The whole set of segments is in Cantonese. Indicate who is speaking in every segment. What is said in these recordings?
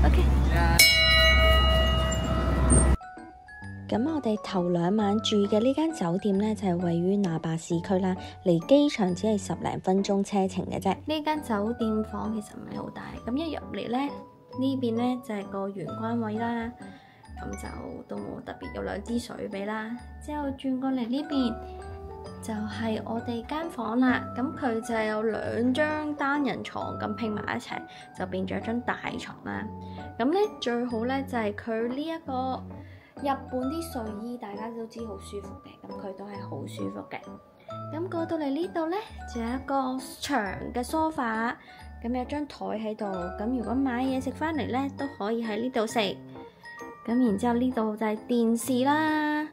Speaker 1: OK。
Speaker 2: 咁我哋頭2晚住嘅呢間酒店呢，就係位於那霸市區啦，離機場只係10零分鐘車程嘅啫。呢間酒店房其實唔係好大，咁一入嚟呢邊呢就係個玄關位啦，咁就都冇特別有2支水俾啦。之後轉過嚟呢邊就係我哋間房啦，咁佢就有2張單人床咁拼埋一齊，就變咗一張大床啦。咁呢最好呢就係佢呢一個日本啲睡衣，大家都知好舒服嘅，咁佢都係好舒服嘅。咁過到嚟呢度呢，就有一個長嘅梳化，咁有張台喺度。咁如果買嘢食翻嚟呢，都可以喺呢度食。咁然之後呢度就係電視啦。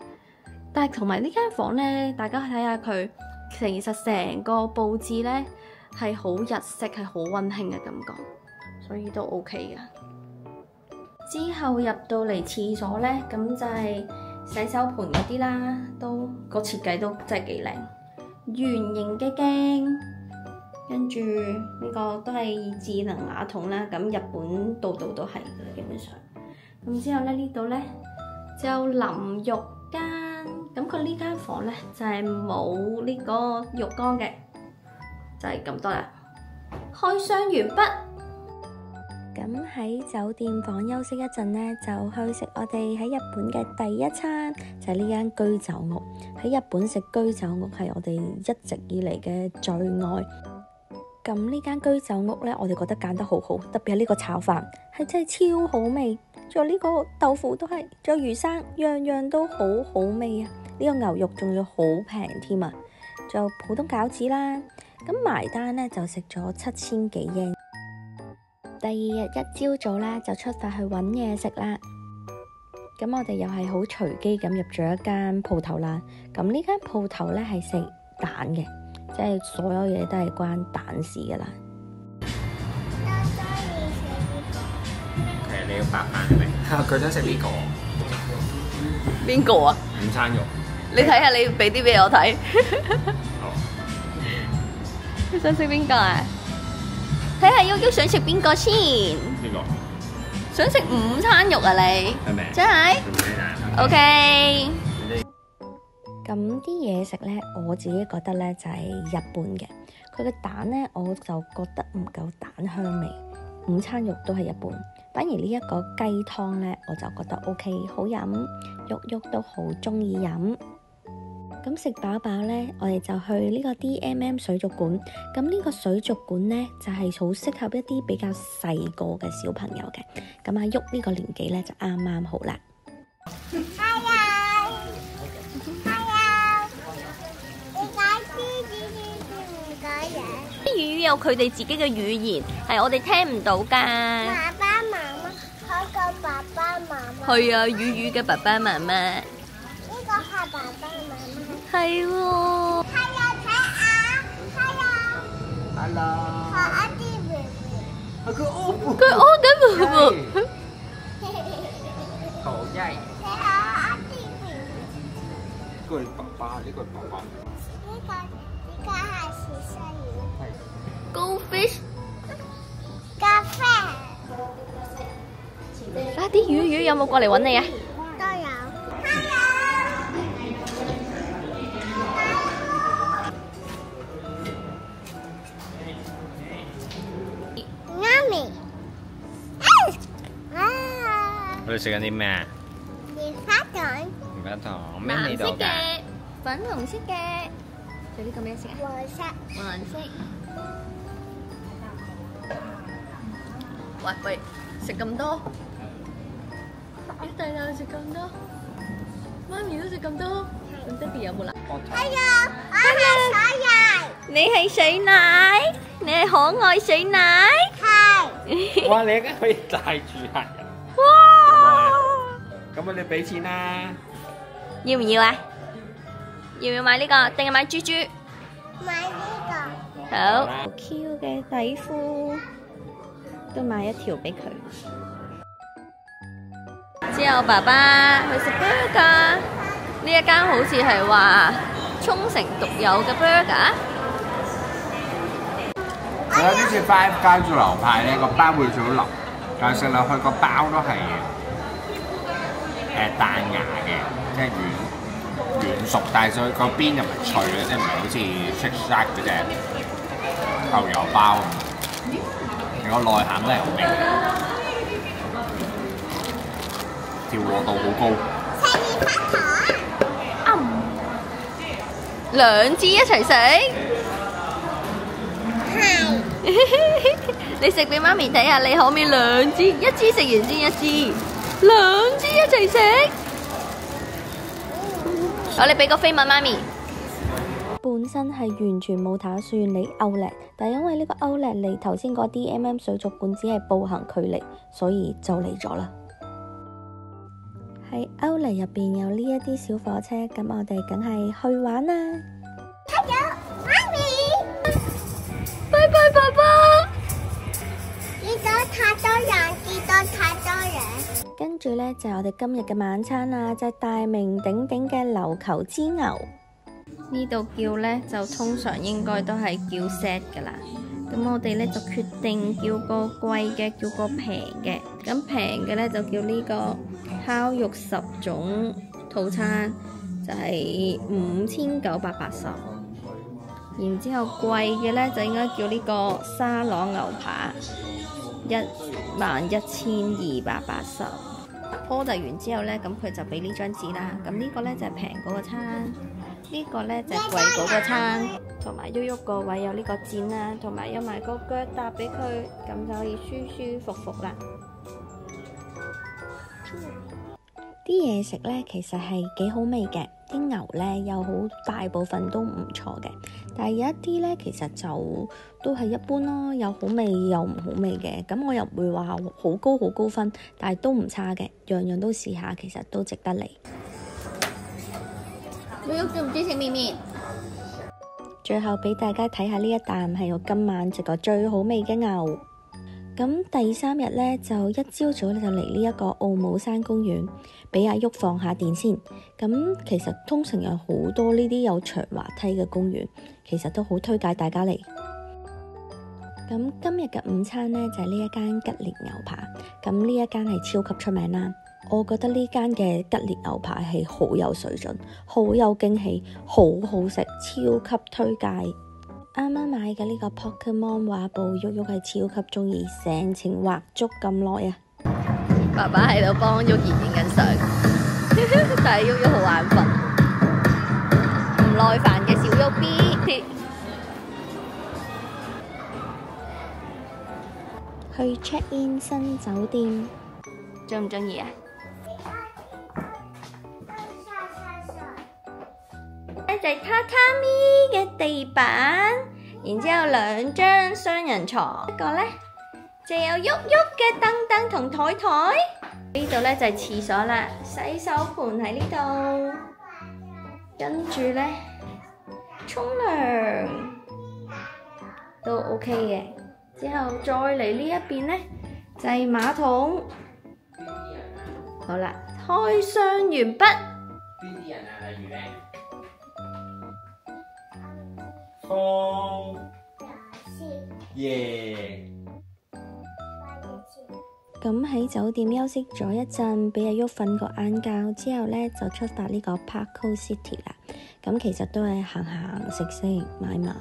Speaker 2: 但係同埋呢間房呢，大家睇下佢，其實成個佈置呢係好日式，係好溫馨嘅感覺，所以都 OK 嘅。之後入到嚟廁所呢，咁就係洗手盆嗰啲啦，都個設計都真係幾靚，圓形嘅鏡，跟住呢個都係智能馬桶啦。咁日本度度都係嘅，基本上。咁之後呢，呢度呢就有淋浴間，咁佢呢間房呢就係冇呢個浴缸嘅，就係咁多啦。開箱完畢。咁喺酒店房休息一陣呢，就去食我哋喺日本嘅第一餐，就係呢間居酒屋。喺日本食居酒屋係我哋一直以嚟嘅最愛。咁呢間居酒屋呢，我哋覺得揀得好好，特別係呢個炒飯係真係超好味，仲有呢個豆腐都係，仲有魚生，樣樣都好好味啊！呢個牛肉仲要好平添啊，仲有普通餃子啦。咁埋單呢，就食咗7000幾yen。第2日一朝早啦，就出發去揾嘢食啦。咁我哋又係好隨機咁入咗一間鋪頭啦。咁呢間鋪頭咧係食蛋嘅，即係所有嘢都係關蛋事噶啦。
Speaker 3: 其實你要白飯係咪？佢想食呢個。
Speaker 1: 邊個啊？
Speaker 3: 午餐肉。
Speaker 1: 你睇下，你俾啲俾我睇。
Speaker 3: 好。
Speaker 1: 你想食邊個啊？睇下喐喐想食邊個先？
Speaker 3: 呢個
Speaker 1: 想食午餐肉啊你？
Speaker 3: 係咪？
Speaker 1: 真係？OK。
Speaker 2: 咁啲嘢食咧，我自己覺得咧就係日本嘅。佢嘅蛋咧，我就覺得唔夠蛋香味。午餐肉都係日本，反而呢一個雞湯咧，我就覺得 OK， 好飲，喐喐都好中意飲。咁食飽飽呢，我哋就去呢個 DMM 水族館。咁呢個水族館呢，就係好適合一啲比較細個嘅小朋友嘅。咁阿喐呢個年紀呢，就啱啱好啦。
Speaker 4: Hello，
Speaker 1: 啲魚有佢哋自己嘅語言，係我哋聽唔到㗎。
Speaker 4: 爸爸媽媽，嗰個爸爸媽媽。
Speaker 1: 係啊，魚嘅爸爸媽媽。
Speaker 4: 呢個係爸爸媽媽。
Speaker 1: 係喎。
Speaker 4: Hello，睇下。
Speaker 3: Hello。
Speaker 4: 學一啲 baby。
Speaker 1: 佢屙緊寶寶。
Speaker 3: 好曳。
Speaker 4: 睇下一啲 baby。
Speaker 3: 呢個係爸爸，呢個係爸爸。
Speaker 4: 呢個係小鯊魚。
Speaker 3: 係。
Speaker 1: Goldfish。
Speaker 4: 咖啡。
Speaker 1: 啊！啲魚有冇過嚟揾你啊？
Speaker 4: 都有。媽咪。
Speaker 3: 佢哋食緊啲咩啊？
Speaker 4: 棉花糖。
Speaker 3: 唔記得糖咩味道㗎？
Speaker 1: 粉紅色嘅。仲有呢個咩色啊？
Speaker 4: 黃色。
Speaker 1: 黃色。喂喂，食咁多？啲大佬食咁多，媽咪都食咁多，咁爹哋有冇啦？
Speaker 4: 哎呀，我係水奶。
Speaker 1: 你係水奶，你係可愛水奶。
Speaker 4: 係。
Speaker 3: 哇！你而家可以帶住客人。
Speaker 1: 哇！
Speaker 3: 咁啊，你俾錢啦。
Speaker 1: 要唔要啊？要唔要買呢個？定係買豬豬？
Speaker 4: 買呢個。
Speaker 1: 好。好 Q 嘅底褲，都買一條俾佢。之後爸爸去食 burger，呢一間好似係話沖繩獨有嘅 burger。
Speaker 3: 係啊，呢次 Five 加住牛排咧，個包會最好腍，但係食落去個包都係彈牙嘅，即係軟熟，但係佢個邊又唔係脆嘅，即係唔係好似 Shake Shack 嗰隻牛油包咁，個內餡都係好味嘅，調和度好高。
Speaker 2: 兩支一齊食。
Speaker 4: 係。
Speaker 2: 你食俾媽咪睇下，你可唔可以兩支？一支食完先一支，兩支一齊食。我哋俾個飛吻媽咪。本身係完全冇打算嚟Outlet，但係因為呢個Outlet離頭先嗰啲水族館只係步行距離，所以就嚟咗啦。喺Outlet入邊有呢一啲小火車，咁我哋梗係去玩啦。
Speaker 4: 睇咗媽咪，
Speaker 2: 拜拜爸爸。
Speaker 4: 見到太多人，見到太多人。
Speaker 2: 跟住呢，就係我哋今日嘅晚餐啦，就係大名鼎鼎嘅琉球之牛。呢度叫呢，就通常應該都係叫 set 噶啦。咁我哋呢，就決定叫個貴嘅，叫個平嘅。咁平嘅呢，就叫呢個烤肉10種套餐，就係5980。然之後貴嘅呢，就應該叫呢個沙朗牛扒，11280。order 完之後呢，咁佢就俾呢張紙啦。咁呢個呢，就係平嗰個餐，呢個呢，就係貴嗰個餐，同埋喐喐個位有呢個墊啦，同埋有埋個腳搭俾佢，咁就可以舒舒服服啦。啲嘢食呢，其實係幾好味嘅，啲牛呢，有好大部分都唔錯嘅，但係有一啲呢，其實就都係一般咯，有好味又唔好味嘅。咁我又唔會話好高分，但係都唔差嘅，樣樣都試下，其實都值得嚟。
Speaker 1: 你中唔中意食麵麵？
Speaker 2: 最後俾大家睇下呢一啖係我今晚食過最好味嘅牛。咁第3日呢，就一朝早咧就嚟呢一個澳姆山公園，俾阿旭放下電先。咁其實通常有好多呢啲有長滑梯嘅公園，其實都好推介大家嚟。咁今日嘅午餐呢，就係呢一間吉列牛扒。咁呢一間係超級出名啦，我覺得呢間嘅吉列牛扒係好有水準，好有驚喜，好好食，超級推介。啱啱買嘅呢個 Pokemon 畫布，旭旭係超級中意，成程畫足咁耐啊！爸爸喺度幫旭兒影緊相，但係旭旭好眼瞓，唔耐煩嘅小旭 B。去 check in 新酒店，中唔中意啊？呢就係榻榻米嘅地板，然之後2張雙人床，一個呢就有喐喐嘅凳凳同台台。呢度呢就係廁所啦，洗手盆喺呢度，跟住呢沖涼都 OK 嘅。之後再嚟呢一邊呢就係馬桶。好啦，開箱完畢。
Speaker 3: 耶！
Speaker 2: 咁喺酒店休息咗一陣，俾阿旭瞓個晏覺之後呢，就出發呢個 Parco City 啦。咁其實都係行行食食買買。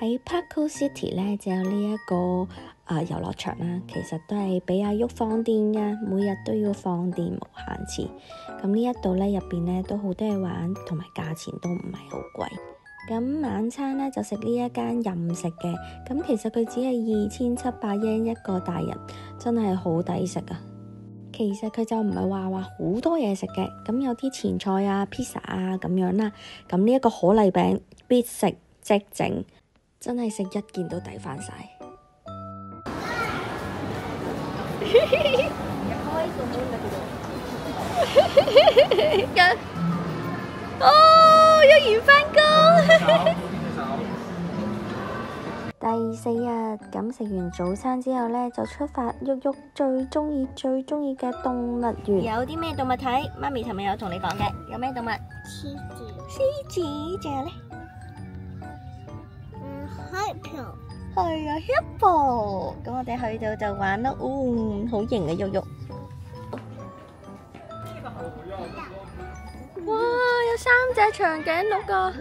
Speaker 2: 喺 Parco City 呢，就有呢一個遊樂場啦。其實都係俾阿旭放電㗎，每日都要放電無限次。咁呢一度呢，入邊呢都好多嘢玩，同埋價錢都唔係好貴。咁晚餐呢，就食呢一間任食嘅，咁其實佢只係2700yen一個大人，真係好抵食啊！其實佢就唔係話好多嘢食嘅，咁有啲前菜啊、pizza 啊咁樣啦。咁呢一個可麗餅必食即整，真係食一件都抵翻晒。哦，旭兒返工。第4日咁食完早餐之後呢，就出發旭旭最中意嘅動物園。有啲咩動物睇？媽咪尋日有同你講嘅，有咩動物？獅子，仲有呢？
Speaker 4: 海豹。
Speaker 2: 係啊 Hippo， 咁我哋去到就玩咯，好型嘅喐喐。哇，有3隻長頸鹿㗎！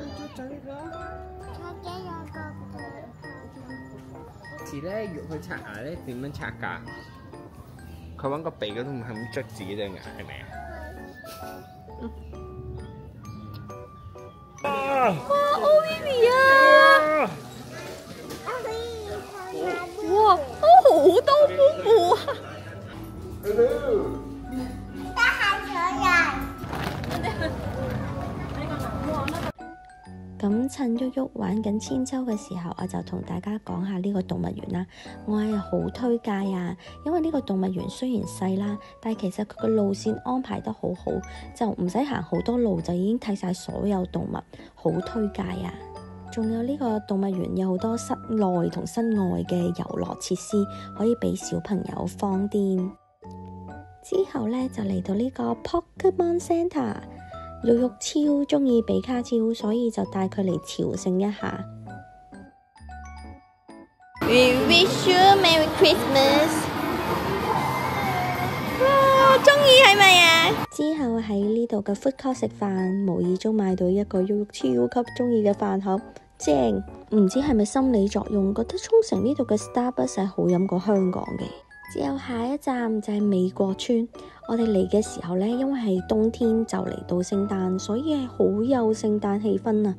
Speaker 3: 時咧，要去刷牙咧，點樣刷㗎？佢揾個鼻嗰度係咁捽自己隻牙，係咪啊？
Speaker 2: 哇，Olivia 啊！哇，好多布布啊！咁趁喐喐玩緊千秋嘅時候，我就同大家講下呢個動物園啦。我係好推介啊，因為呢個動物園雖然細啦，但係其實佢個路線安排得好好，就唔使行好多路就已經睇晒所有動物，好推介啊！仲有呢個動物園有好多室內同室外嘅遊樂設施，可以俾小朋友放電。之後呢，就嚟到呢個 Pokemon Center。喐喐超中意比卡超，所以就帶佢嚟朝聖一下。We wish you a Merry Christmas。哇，中意係咪啊？之後喺呢度嘅 food court 食飯，無意中買到一個喐喐超級中意嘅飯盒，正。唔知係咪心理作用，覺得沖繩呢度嘅 Starbucks 係好飲過香港嘅。之後下一站就係美國村。我哋嚟嘅時候呢，因為係冬天就嚟到聖誕，所以係好有聖誕氣氛啊！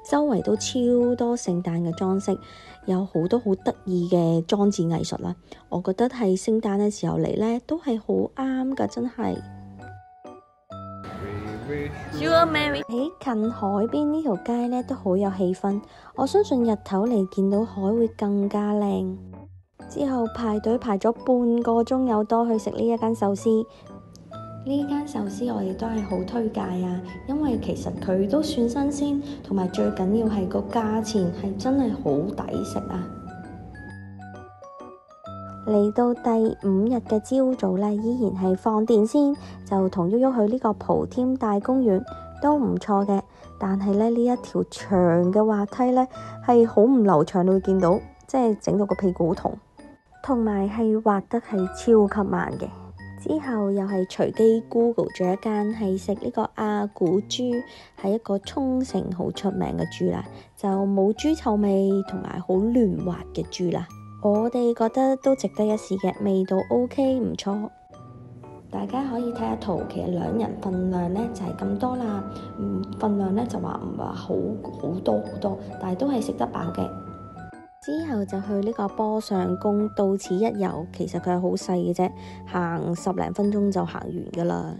Speaker 2: 周圍都超多聖誕嘅裝飾，有好多好得意嘅裝置藝術啦。我覺得係聖誕嘅時候嚟呢，都係好啱㗎，真係。喺近海邊呢條街呢，都好有氣氛。我相信日頭嚟見到海會更加靚。之後排隊排咗半個鐘有多去食呢一間壽司。呢間壽司我哋都係好推介啊，因為其實佢都算新鮮，同埋最緊要係個價錢係真係好抵食啊！嚟到第5日嘅朝早呢，依然係放電先，就同喐喐去呢個蒲添大公園都唔錯嘅。但係呢一條長嘅滑梯呢，係好唔流暢，你會見到即係整到個屁股好痛，同埋係滑得係超級慢嘅。之後又係隨機 Google 咗一間係食呢個阿古豬，係一個沖繩好出名嘅豬啦，就冇豬臭味同埋好嫩滑嘅豬啦。我哋覺得都值得一試嘅，味道 OK 唔錯。大家可以睇下圖，其實2人份量呢就係咁多啦。份量呢就話唔係好多，但係都係食得飽嘅。之後就去呢個波上宮，到此一遊。其實佢係好細嘅啫，行10零分鐘就行完噶啦。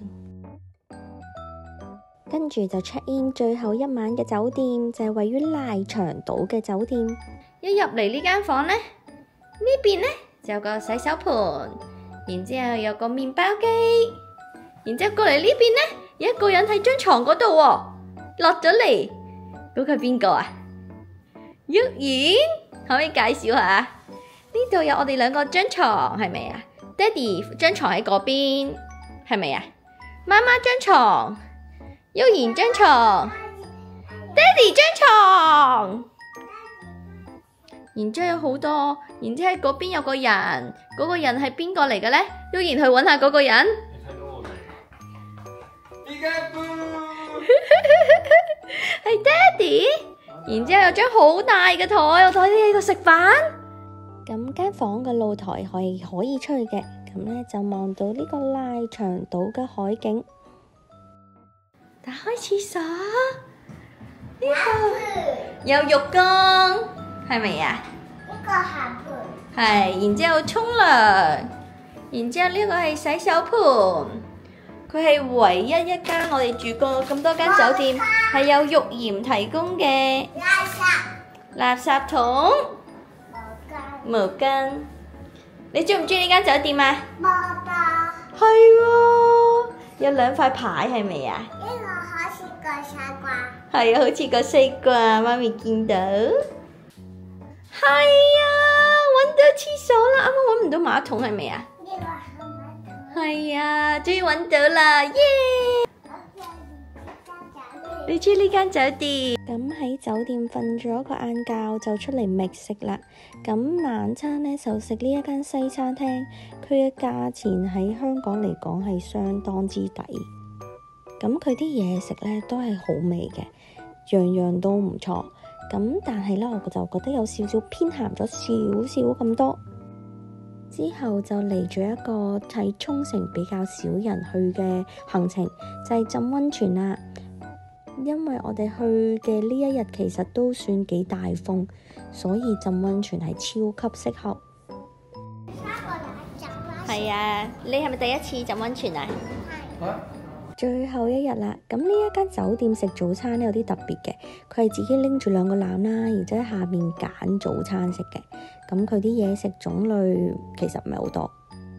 Speaker 2: 跟住就 check in 最後一晚嘅酒店，就係位於瀨長島嘅酒店。一入嚟呢間房呢，呢邊呢就有個洗手盆，然之後有個麵包機，然之後過嚟呢邊呢，有一個人喺張床嗰度喎，落咗嚟，嗰個係邊個啊？玉妍，可唔可以介紹下？呢度有我哋2個張床，係咪啊？爹哋張床喺嗰邊，係咪啊？媽媽張床，玉妍張床，爹哋張床。然之後有好多，然之後喺嗰邊有個人，嗰個人係邊個嚟嘅呢？玉妍去揾下嗰個人。你睇到我未？係爹哋。然之後有張好大嘅台，我哋喺度食飯。咁間房嘅露台係可以出去嘅，咁呢就望到呢個瀨長島嘅海景。打開廁所，呢個有浴缸，係咪啊？
Speaker 4: 呢個下盤。
Speaker 2: 係，然之後沖涼，然之後呢個係洗手盆。佢係唯一一間我哋住過咁多間酒店係有浴鹽提供嘅垃圾桶、毛巾。你中唔中意呢間酒店啊？
Speaker 4: 冇吧。
Speaker 2: 係喎，有2塊牌係咪啊？
Speaker 4: 呢個好似個西瓜。
Speaker 2: 係啊，好似個西瓜，媽咪見到。係啊，揾到廁所啦！啱啱揾唔到馬桶係咪啊？係啊，終於揾到啦，耶！你中意呢間酒店？咁喺酒店瞓咗個晏覺就出嚟覓食啦。咁晚餐呢，就食呢一間西餐廳，佢嘅價錢喺香港嚟講係相當之抵。咁佢啲嘢食呢都係好味嘅，樣樣都唔錯。咁但係呢，我就覺得有少少偏鹹咗少少咁多。之後就嚟咗一個喺沖繩比較少人去嘅行程，就係浸溫泉啦。因為我哋去嘅呢一日其實都算幾大風，所以浸溫泉係超級適合。係啊，你係咪第一次浸溫泉啊？係。最後一日啦，咁呢一間酒店食早餐有啲特別嘅，佢係自己拎住兩個籃啦，然之後喺下面揀早餐食嘅。咁佢啲嘢食種類其實唔係好多。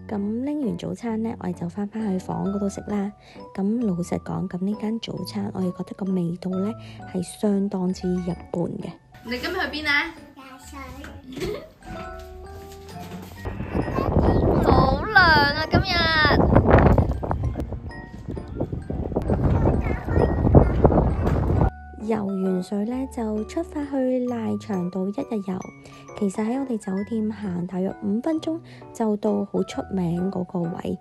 Speaker 2: 咁拎完早餐呢，我哋就翻去房嗰度食啦。咁老實講，咁呢間早餐我哋覺得個味道呢係相當之一般嘅。
Speaker 1: 你今日去邊啊？
Speaker 4: 游水。
Speaker 1: 好涼啊！今日。
Speaker 2: 游完水呢，就出發去瀨長島一日遊。其實喺我哋酒店行大約5分鐘就到好出名嗰個位。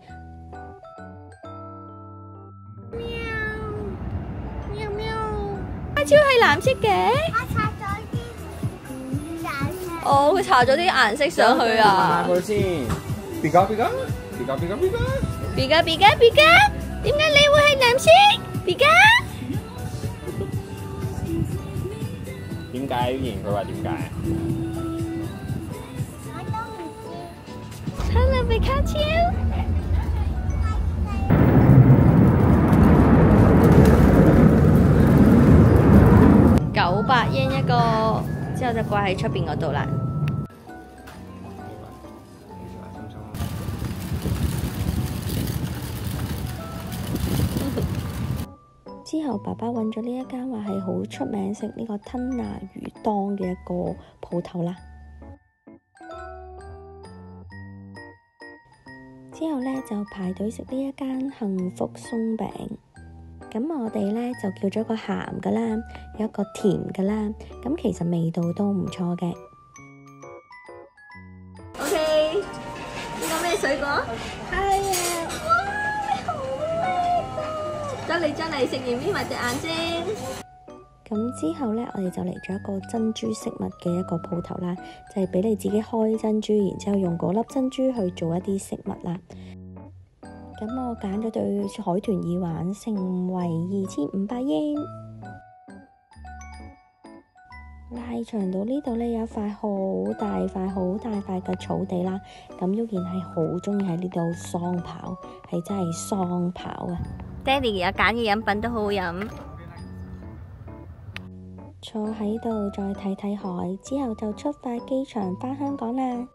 Speaker 4: 喵喵。
Speaker 2: 花椒係藍色嘅。
Speaker 4: 我搽咗啲顏色。
Speaker 2: 哦，佢搽咗啲顏色上去啊！
Speaker 3: 佢先，別家，點
Speaker 2: 解你會係藍色？別家？
Speaker 3: 點解？然佢話點解？
Speaker 4: 我都唔知。
Speaker 2: Hello，皮卡丘。900yen一個，之後就掛喺出邊嗰度啦。之後爸爸揾咗呢一間話係好出名食呢個吞拿魚檔嘅一個鋪頭啦。之後呢，就排隊食呢一間幸福鬆餅。咁我哋呢，就叫咗個鹹噶啦，有一個甜噶啦。咁其實味道都唔錯嘅。OK，呢個咩水果？係啊，哇，好靚啊！嚟食完眯埋隻眼先。咁之後呢，我哋就嚟咗一個珍珠飾物嘅一個鋪頭啦，就係俾你自己開珍珠，然之後用嗰粒珍珠去做一啲飾物啦。咁我揀咗對海豚耳環，成為2500yen。瀨長島呢度呢，有一塊好大塊嘅草地啦，咁Yuki係好中意喺呢度喪跑，係真係喪跑啊！爹哋有揀嘅飲品都好好飲。坐喺度再睇睇海，之後就出發機場返香港啦。